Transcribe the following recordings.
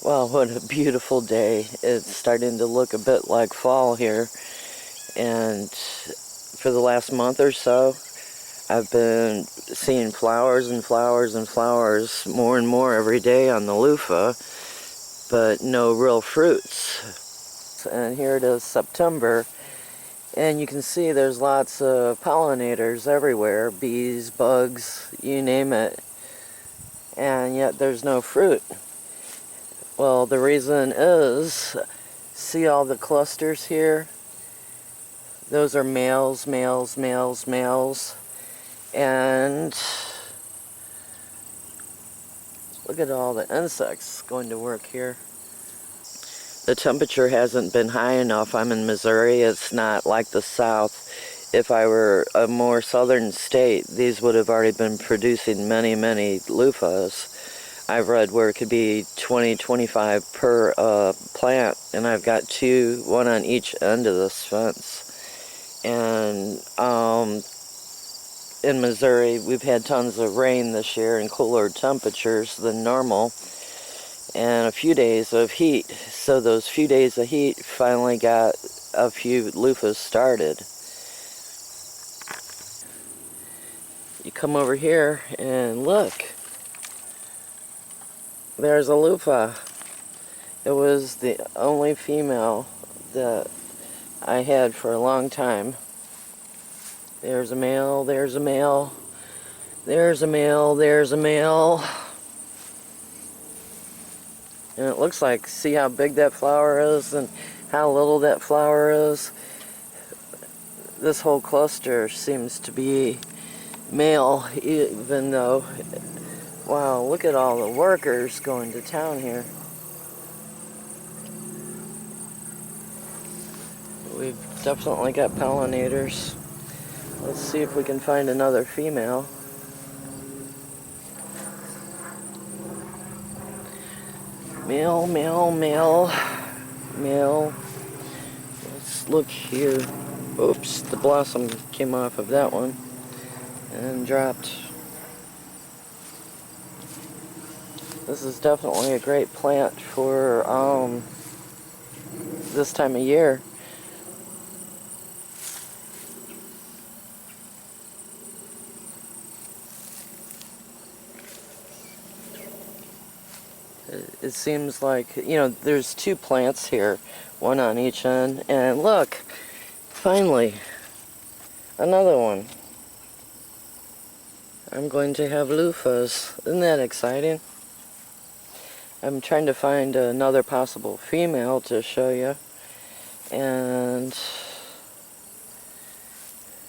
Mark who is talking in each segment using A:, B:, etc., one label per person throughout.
A: Well, what a beautiful day. It's starting to look a bit like fall here. And for the last month or so, I've been seeing flowers and flowers and flowers more and more every day on the Luffa, but no real fruits. And here it is September, and you can see there's lots of pollinators everywhere, bees, bugs, you name it, and yet there's no fruit. Well, the reason is, see all the clusters here? Those are males, males, males, males. And look at all the insects going to work here. The temperature hasn't been high enough. I'm in Missouri. It's not like the South. If I were a more southern state, these would have already been producing many, many loofahs. I've read where it could be 20, 25 per plant, and I've got two, one on each end of this fence. And in Missouri, we've had tons of rain this year and cooler temperatures than normal, and a few days of heat. So those few days of heat finally got a few loofahs started. You come over here and look. There's a loofah. It was the only female that I had for a long time. There's a male, there's a male, there's a male, there's a male. And it looks like, see how big that flower is and how little that flower is? This whole cluster seems to be male, even though, wow, look at all the workers going to town here. We've definitely got pollinators. Let's see if we can find another female. Male, male, male, male. Let's look here. Oops, the blossom came off of that one and dropped. This is definitely a great plant for this time of year. It seems like, you know, there's two plants here, one on each end, and look, finally, another one. I'm going to have loofahs. Isn't that exciting? I'm trying to find another possible female to show you, and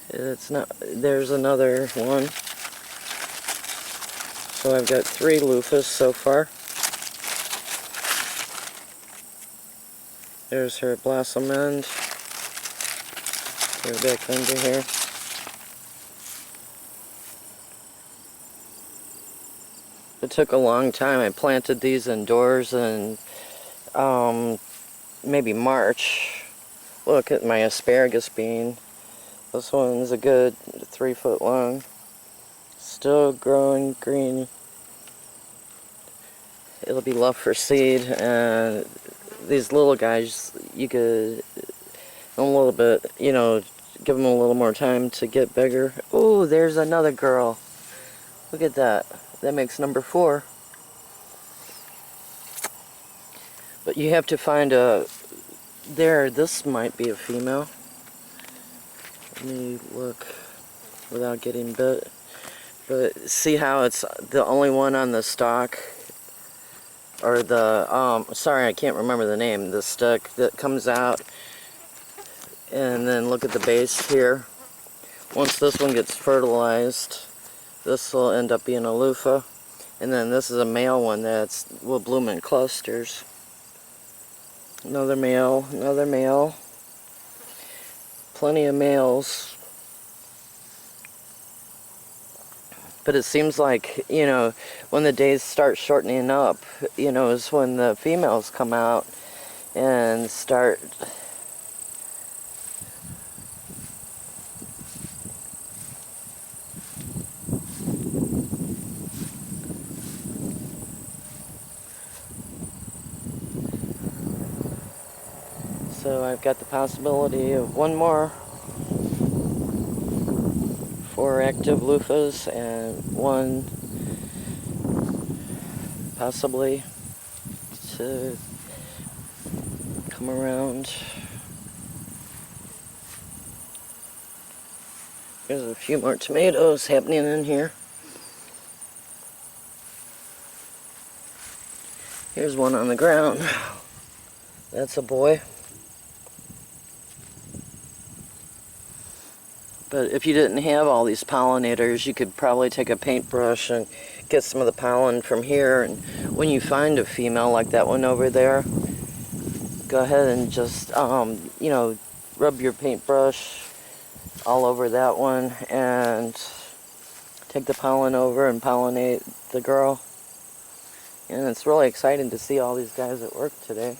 A: it's not, there's another one. So I've got 3 loofahs so far. There's her blossom end. Go back under here. It took a long time. I planted these indoors in maybe March. Look at my asparagus bean. This one's a good 3 foot long. Still growing green. It'll be left for seed, and these little guys, you could a little bit, you know, give them a little more time to get bigger. Oh, there's another girl. Look at that. That makes number 4. But you have to find a, there, this might be a female. Let me look without getting bit. But see how it's the only one on the stalk? Or the, sorry, I can't remember the name, the stick that comes out. And then look at the base here. Once this one gets fertilized, this will end up being a loofah. And then this is a male one that will bloom in clusters. Another male, another male. Plenty of males. But it seems like, you know, when the days start shortening up, you know, is when the females come out and start So I've got the possibility of one more 4 active loofahs and one possibly to come around. There's a few more tomatoes happening in here. Here's one on the ground. That's a boy. But if you didn't have all these pollinators, you could probably take a paintbrush and get some of the pollen from here. And when you find a female like that one over there, go ahead and just, you know, rub your paintbrush all over that one and take the pollen over and pollinate the girl. And it's really exciting to see all these guys at work today.